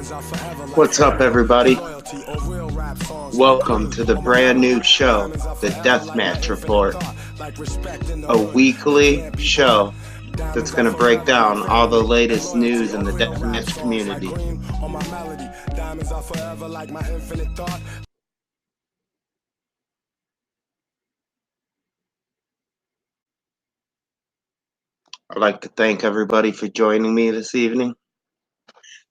What's up, everybody? Welcome to the brand new show, the Deathmatch Report, a weekly show that's going to break down all the latest news in the deathmatch community. I'd like to thank everybody for joining me this evening.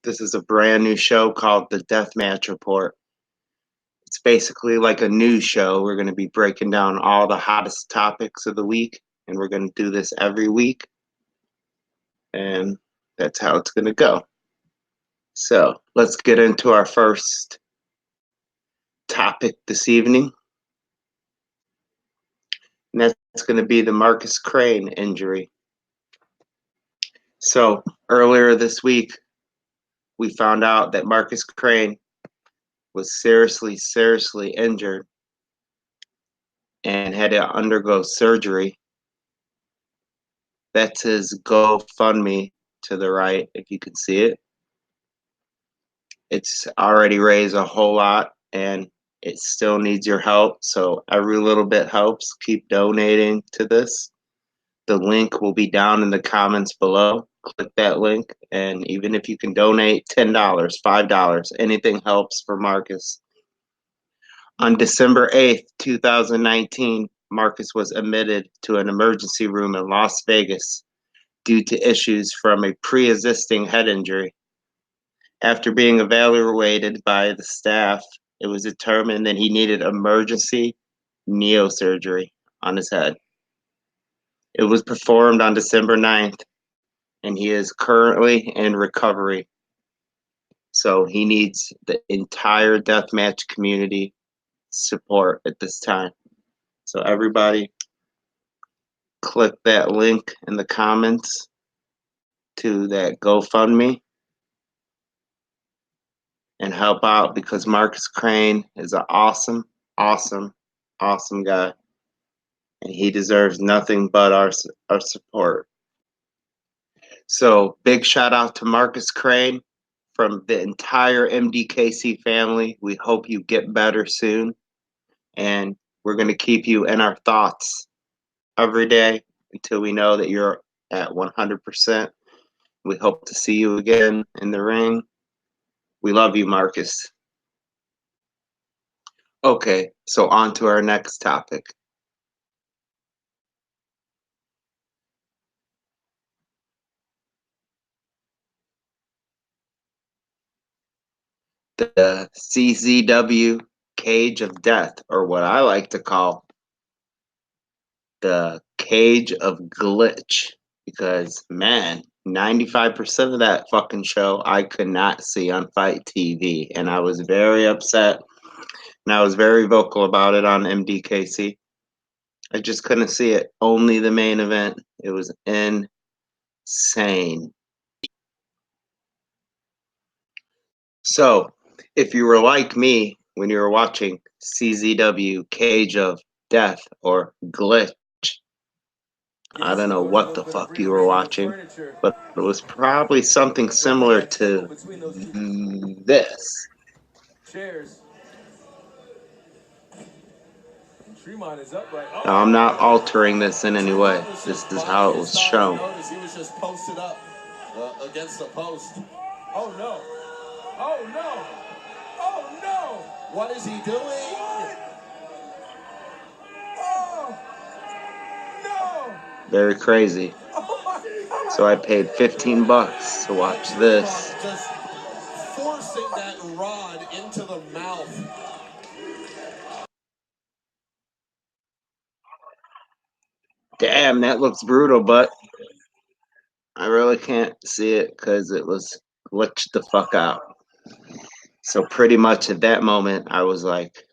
This is a brand new show called the Deathmatch Report. It's basically like a news show. We're going to be breaking down all the hottest topics of the week, and we're going to do this every week. And that's how it's going to go. So let's get into our first topic this evening. And that's going to be the Marcus Crane injury. So earlier this week, we found out that Marcus Crane was seriously injured and had to undergo surgery. That's his GoFundMe to the right, if you can see it. It's already raised a whole lot, and it still needs your help. So every little bit helps. Keep donating to this. The link will be down in the comments below. Click that link, and even if you can donate $10, $5, anything helps for Marcus. On December 8th, 2019, Marcus was admitted to an emergency room in Las Vegas due to issues from a pre-existing head injury. After being evaluated by the staff, it was determined that he needed emergency neosurgery on his head. It was performed on December 9th, and he is currently in recovery. So he needs the entire deathmatch community support at this time. So everybody, click that link in the comments to that GoFundMe and help out, because Marcus Crane is an awesome guy, and he deserves nothing but our support. So big shout out to Marcus Crane from the entire MDKC family. We hope you get better soon, and we're going to keep you in our thoughts every day until we know that you're at 100%. We hope to see you again in the ring. We love you, Marcus. Okay, so on to our next topic. The CZW Cage of Death, or what I like to call the Cage of Glitch, because, man, 95% of that fucking show I could not see on Fight TV, and I was very upset, and I was very vocal about it on MDKC. I just couldn't see it. Only the main event. It was insane. So, if you were like me when you were watching CZW Cage of Death or Glitch, I don't know what the fuck you were watching, but it was probably something similar to this. Now, I'm not altering this in any way. This is how it was shown. He was just posted up against the post. Oh no! Oh no! Oh no! What is he doing? Oh no! Very crazy. So I paid $15 to watch this. Just forcing that rod into the mouth. Damn, that looks brutal, but I really can't see it because it was glitched the fuck out. So pretty much at that moment, I was like,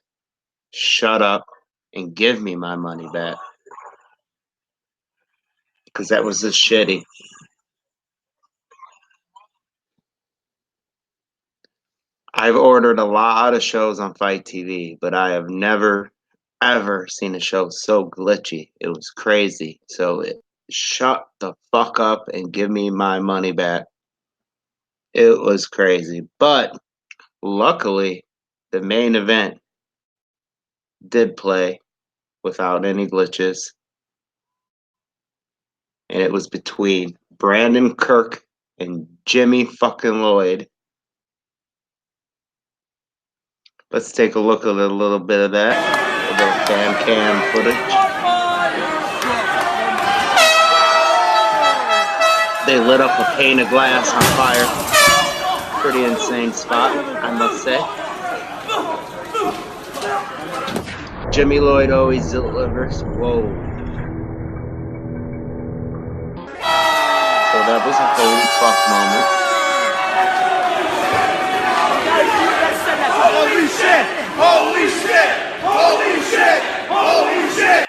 shut up and give me my money back. Because that was just shitty. I've ordered a lot of shows on Fight TV, but I have never, ever seen a show so glitchy. It was crazy. So shut the fuck up and give me my money back. It was crazy. But luckily, the main event did play without any glitches. And it was between Brandon Kirk and Jimmy fucking Lloyd. Let's take a look at a little bit of that. A little fan cam footage. They lit up a pane of glass on fire. Pretty insane spot, I must say. Jimmy Lloyd always delivers. Whoa. So that was a holy fuck moment. Holy shit! Holy shit! Holy shit! Holy shit!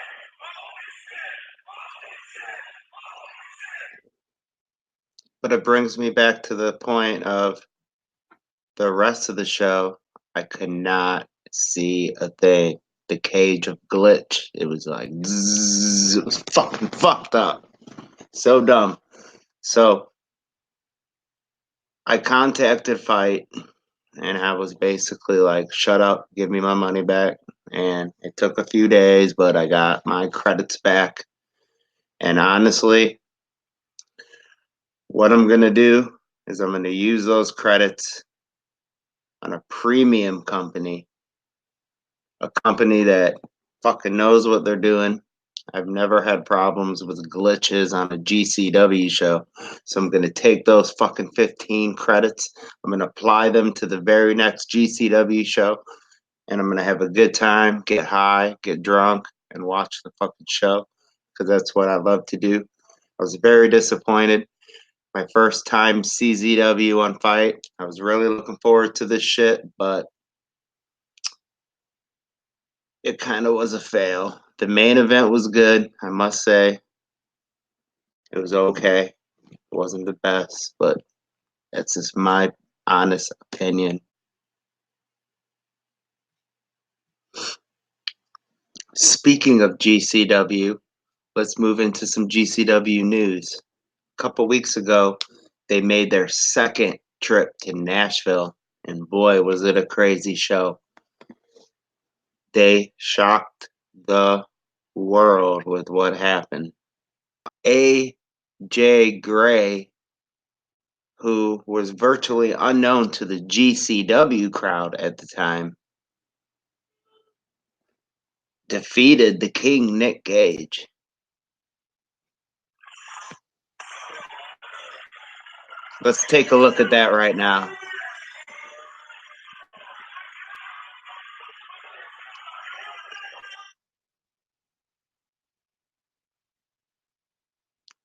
But it brings me back to the point of the rest of the show. I could not see a thing. The cage of glitch. It was like, zzz, it was fucking fucked up. So dumb. So I contacted Fight, and I was basically like, shut up, give me my money back. And it took a few days, but I got my credits back. And honestly, what I'm going to do is I'm going to use those credits on a premium company, a company that fucking knows what they're doing. I've never had problems with glitches on a GCW show. So I'm going to take those fucking 15 credits. I'm going to apply them to the very next GCW show. And I'm going to have a good time, get high, get drunk, and watch the fucking show. Because that's what I love to do. I was very disappointed. My first time CZW on Fight. I was really looking forward to this shit, but it kind of was a fail. The main event was good, I must say. It was okay. It wasn't the best, but that's just my honest opinion. Speaking of GCW, let's move into some GCW news. A couple weeks ago, they made their second trip to Nashville, and boy, was it a crazy show. They shocked the world with what happened. AJ Gray, who was virtually unknown to the GCW crowd at the time, defeated the King Nick Gage. Let's take a look at that right now.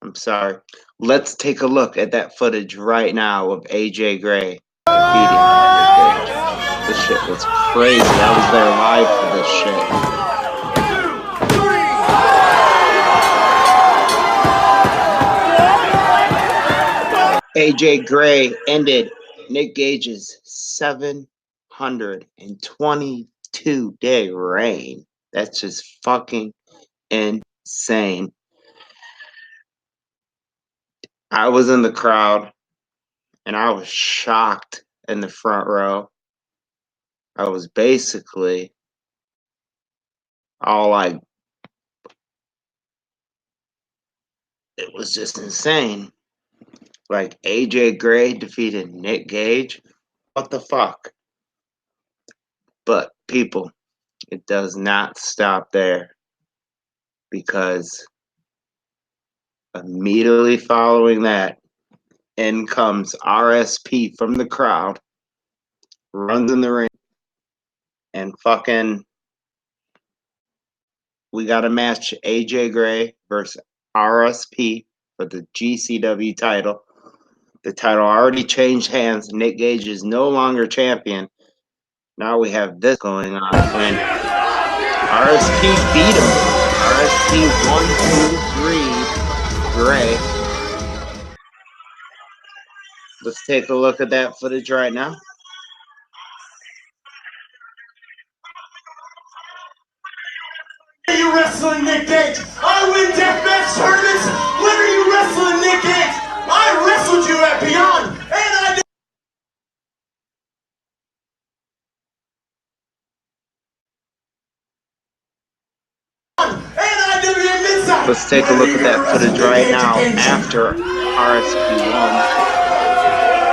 I'm sorry. Let's take a look at that footage right now of AJ Gray defeating Nick Gage. This shit was crazy. I was there live for this shit. AJ Gray ended Nick Gage's 722-day reign. That's just fucking insane. I was in the crowd and I was shocked in the front row. I was basically all like, it was just insane. Like AJ Gray defeated Nick Gage. What the fuck? But people, it does not stop there, because immediately following that, in comes RSP from the crowd, runs in the ring, and fucking, we got a match, AJ Gray versus RSP for the GCW title. The title already changed hands. Nick Gage is no longer champion. Now we have this going on, and RSP beat him. RSP 1, 2, 3, Gray. Let's take a look at that footage right now. When are you wrestling Nick Gage? I win deathmatch tournaments. When are you wrestling Nick Gage? I wrestled you at Beyond, and I Let's take a look at that footage right now after RSP won.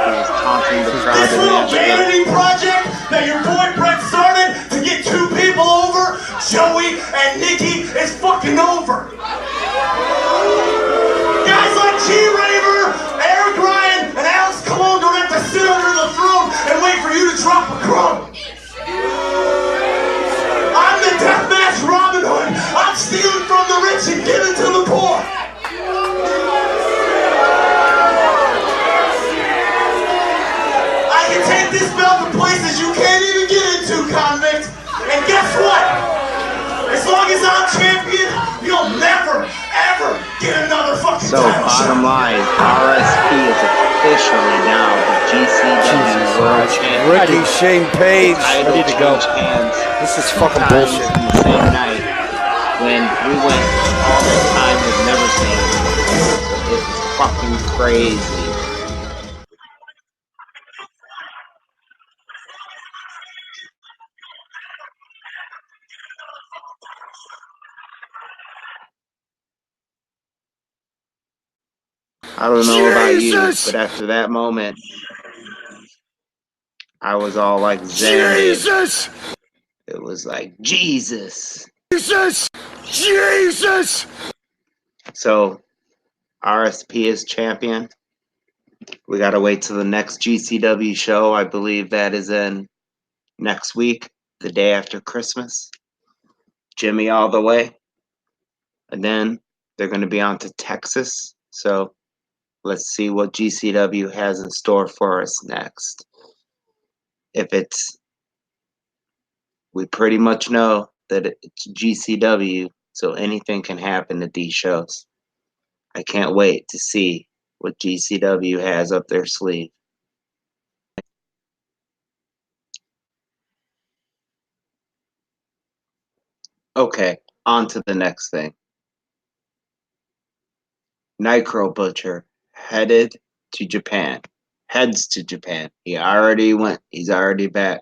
He was taunting the crowd This in little Nashville. vanity project that your boy Brett started to get two people over, Joey and Nikki, is fucking over. Guys like G-Raver, Eric Ryan, and Alex Colon don't have to sit under the throne and wait for you to drop a crumb. I'm the Deathmatch Robin Hood. I'm stealing from the rich and giving to the poor. I can take this belt to places you can't even get into, convict. And guess what? As long as I'm champion, you'll never, ever get another fucking title Bottom shot. line, RSP is officially now the GCW World Champion. Ricky, Shane Page, Title ready to go. changed hands This is 2 fucking times bullshit. in the same night when we went all that time with never saying it. It's fucking crazy. I don't know about you, but after that moment, I was all like Zen. Jesus! It was like, Jesus. Jesus! Jesus! So, RSP is champion. We got to wait till the next GCW show. I believe that is in next week, the day after Christmas. Jimmy all the way. And then they're going to be on to Texas. So, let's see what GCW has in store for us next. We pretty much know that it's GCW, so anything can happen at these shows. I can't wait to see what GCW has up their sleeve. Okay, on to the next thing. Nitro Butcher headed to Japan. Heads to Japan. He already went. He's already back.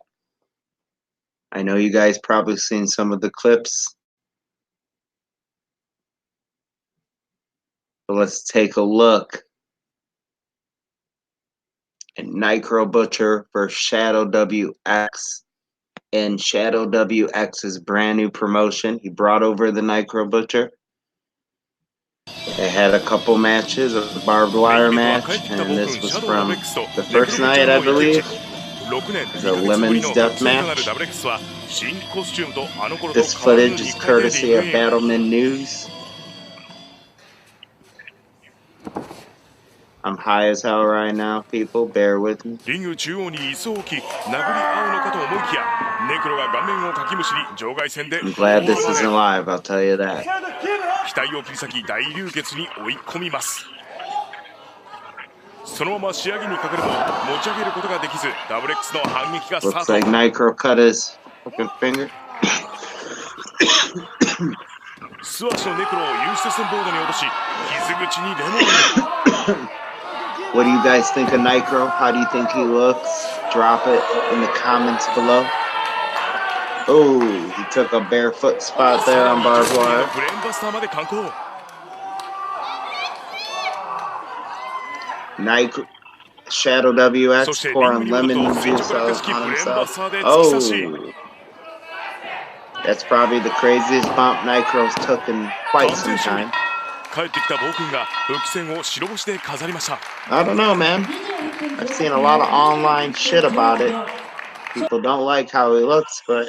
I know you guys probably seen some of the clips. But let's take a look at Nitro Butcher versus Shadow WX. And Shadow WX's brand new promotion. He brought over the Nitro Butcher. They had a couple matches, a barbed wire match, and this was from the first night, I believe. The Lemons Deathmatch. This footage is courtesy of Battleman News. I'm high as hell right now, people. Bear with me. I'm glad this isn't live, I'll tell you that. Looks like Nitro cut his fucking finger. What do you guys think of Nitro? How do you think he looks? Drop it in the comments below. Oh, he took a barefoot spot there on barbed wire. Nitro, Shadow WX pouring lemon juice on himself. Oh, that's probably the craziest bump Nitro's took in quite some time. I don't know, man. I've seen a lot of online shit about it. People don't like how he looks, but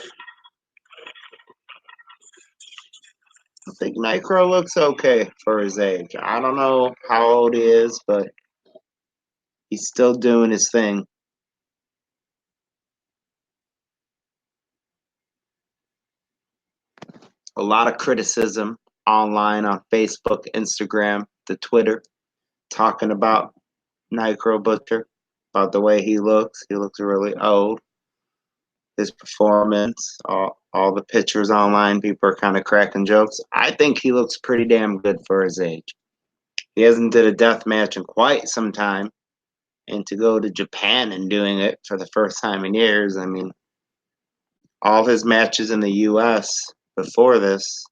I think Nitro looks okay for his age. I don't know how old he is, but he's still doing his thing. A lot of criticism online on Facebook, Instagram, the Twitter, talking about Nitro Butcher, about the way he looks. He looks really old. His performance, all the pictures online, people are kind of cracking jokes. I think he looks pretty damn good for his age. He hasn't did a death match in quite some time, and to go to Japan and doing it for the first time in years, I mean, all his matches in the U.S. before this,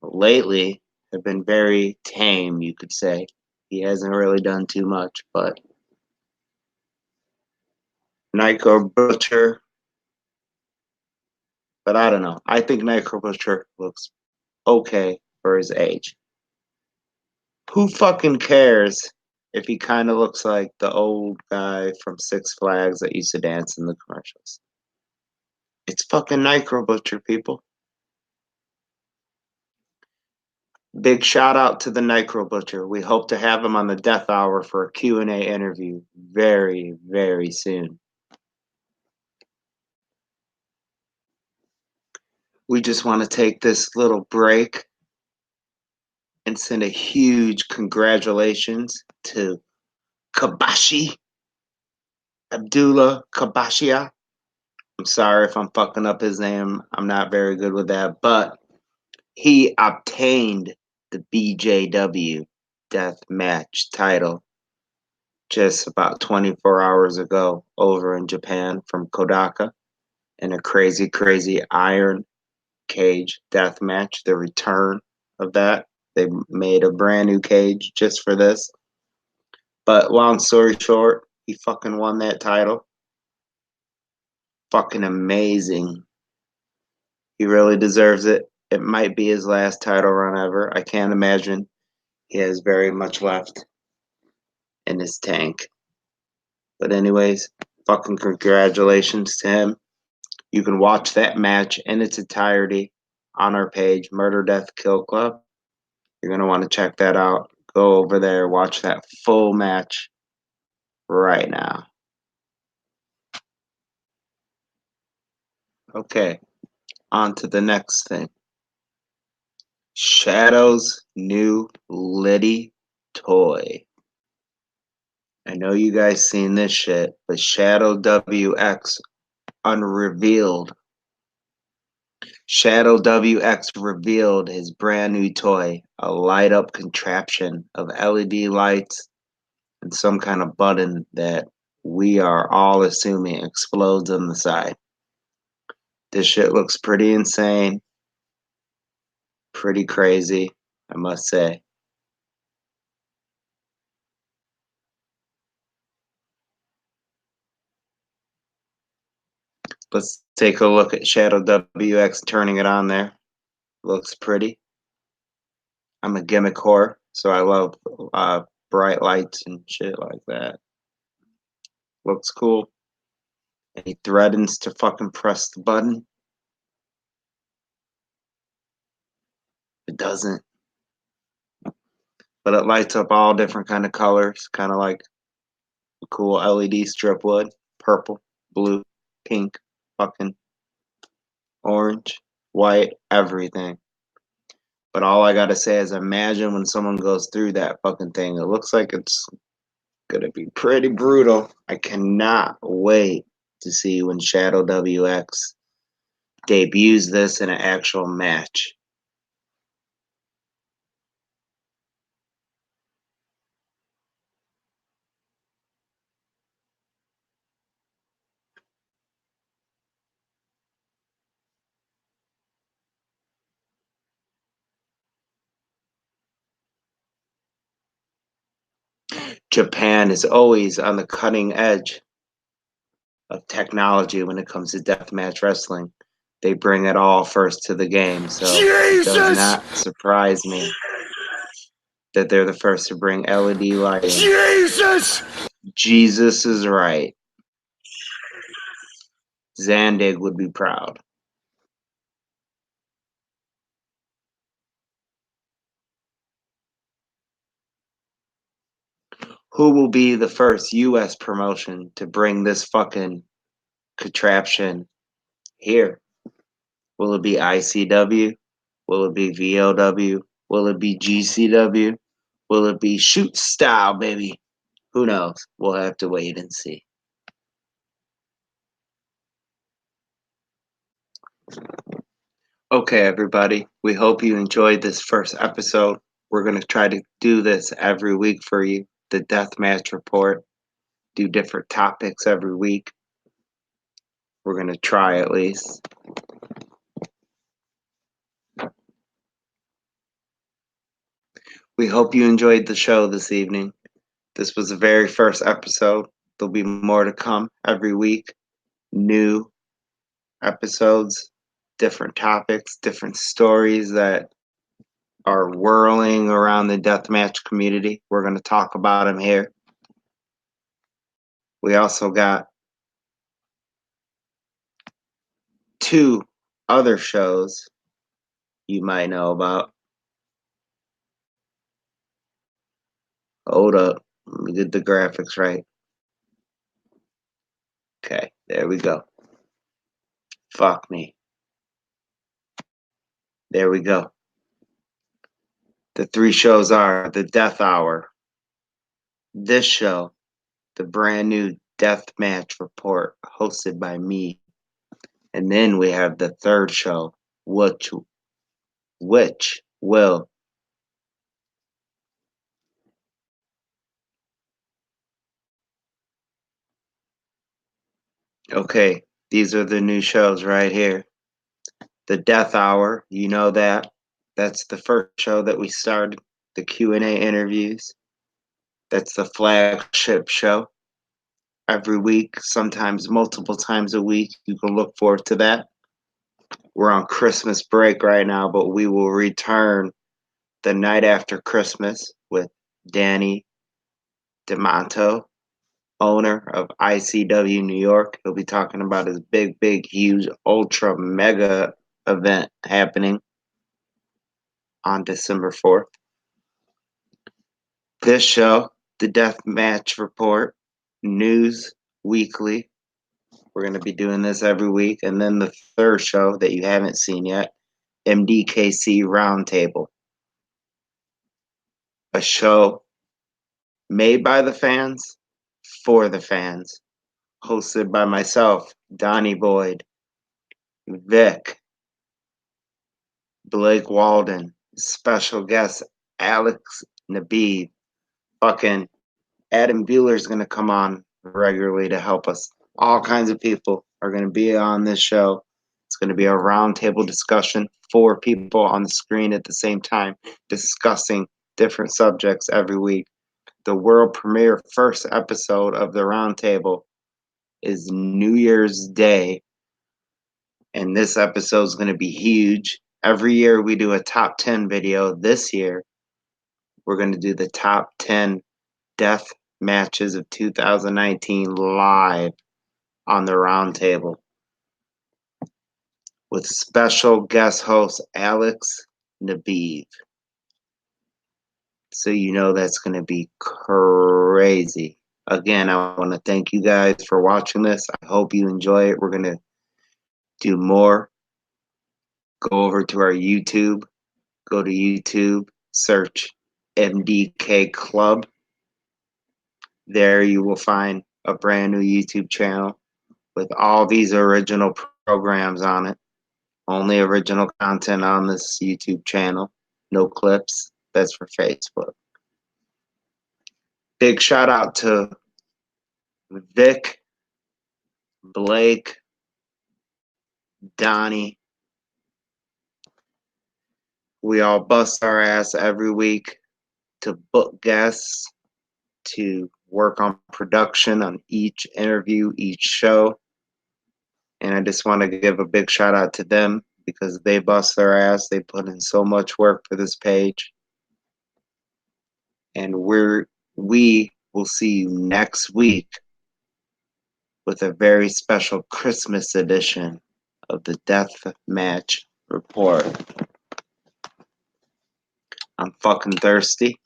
lately have been very tame, you could say. He hasn't really done too much, but Nitro Butcher, but I don't know. I think Nitro Butcher looks okay for his age. Who fucking cares if he kind of looks like the old guy from Six Flags that used to dance in the commercials? It's fucking Nitro Butcher, people. Big shout out to the Nitro Butcher. We hope to have him on the Death Hour for a Q&A interview very, very soon. We just want to take this little break and send a huge congratulations to Kabashi Abdullah Kabashia. I'm sorry if I'm fucking up his name. I'm not very good with that, but he obtained the BJW Deathmatch title just about 24 hours ago over in Japan from Kodaka in a crazy, crazy iron cage death match. The return of that. They made a brand new cage just for this. But long story short, he fucking won that title. Fucking amazing. He really deserves it. It might be his last title run ever. I can't imagine he has very much left in his tank. But anyways, fucking congratulations to him. You can watch that match in its entirety on our page, Murder Death Kill Club. You're going to want to check that out. Go over there, watch that full match right now. Okay, on to the next thing. Shadow's new Liddy toy. I know you guys seen this shit, but Shadow WX unrevealed. Shadow WX revealed his brand new toy, a light up contraption of LED lights and some kind of button that we are all assuming explodes on the side. This shit looks pretty insane, pretty crazy, I must say. Let's take a look at Shadow WX turning it on there. Looks pretty. I'm a gimmick whore, so I love bright lights and shit like that. Looks cool. And he threatens to fucking press the button. It doesn't. But it lights up all different kind of colors, kind of like a cool LED strip would. Purple, blue, pink, fucking orange, white, everything. But all I gotta say is imagine when someone goes through that fucking thing. It looks like it's gonna be pretty brutal. I cannot wait to see when Shadow WX debuts this in an actual match. Japan is always on the cutting edge of technology when it comes to deathmatch wrestling. They bring it all first to the game, so it does not surprise me that they're the first to bring LED lighting. Jesus is right. Zandig would be proud. Who will be the first US promotion to bring this fucking contraption here? Will it be ICW? Will it be VOW? Will it be GCW? Will it be shoot style, baby? Who knows? We'll have to wait and see. Okay, everybody. We hope you enjoyed this first episode. We're going to try to do this every week for you. The Deathmatch Report. Do different topics every week. We're going to try at least. We hope you enjoyed the show this evening. This was the very first episode. There'll be more to come every week. New episodes, different topics, different stories that are whirling around the deathmatch community. We're going to talk about them here. We also got 2 other shows you might know about. Hold up. Let me get the graphics right. Okay, there we go. Fuck me. There we go. The 3 shows are The Death Hour, this show, the brand new Deathmatch Report, hosted by me. And then we have the 3rd show, which will okay, these are the new shows right here. The Death Hour, you know that. That's the first show that we started, the Q&A interviews. That's the flagship show. Every week, sometimes multiple times a week, you can look forward to that. We're on Christmas break right now, but we will return the night after Christmas with Danny DeMonto, owner of ICW New York. He'll be talking about his big, huge, ultra mega event happening on December 4th. This show, the Deathmatch Report, News Weekly. We're going to be doing this every week. And then the 3rd show that you haven't seen yet, MDKC Roundtable. A show made by the fans, for the fans. Hosted by myself, Donnie Boyd, Vic, Blake Walden, special guest Alex Nabib, fucking Adam Bueller's going to come on regularly to help us. All kinds of people are going to be on this show. It's going to be a roundtable discussion, 4 people on the screen at the same time discussing different subjects every week. The world premiere first episode of the roundtable is New Year's Day, and this episode is going to be huge. Every year we do a top 10 video. This year we're going to do the top 10 death matches of 2019 live on the roundtable with special guest host Alex Nabib. So you know that's going to be crazy. Again, I want to thank you guys for watching this. I hope you enjoy it. We're going to do more. Go over to our YouTube. Go to YouTube. Search MDK Club. There you will find a brand new YouTube channel with all these original programs on it. Only original content on this YouTube channel. No clips. That's for Facebook. Big shout out to Vic, Blake, Donnie. We all bust our ass every week to book guests, to work on production on each interview, each show. And I just want to give a big shout out to them because they bust their ass. They put in so much work for this page. And we will see you next week with a very special Christmas edition of the Deathmatch Report. I'm fucking thirsty.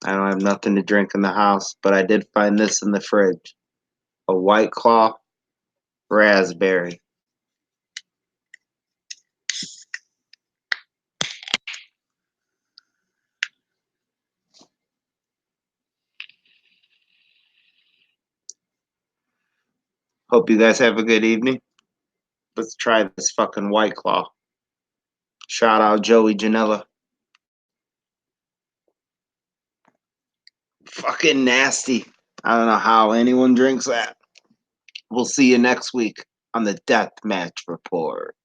I don't have nothing to drink in the house, but I did find this in the fridge. A White Claw raspberry. Hope you guys have a good evening. Let's try this fucking White Claw. Shout out Joey Janela. Fucking nasty. I don't know how anyone drinks that. We'll see you next week on the Deathmatch Report.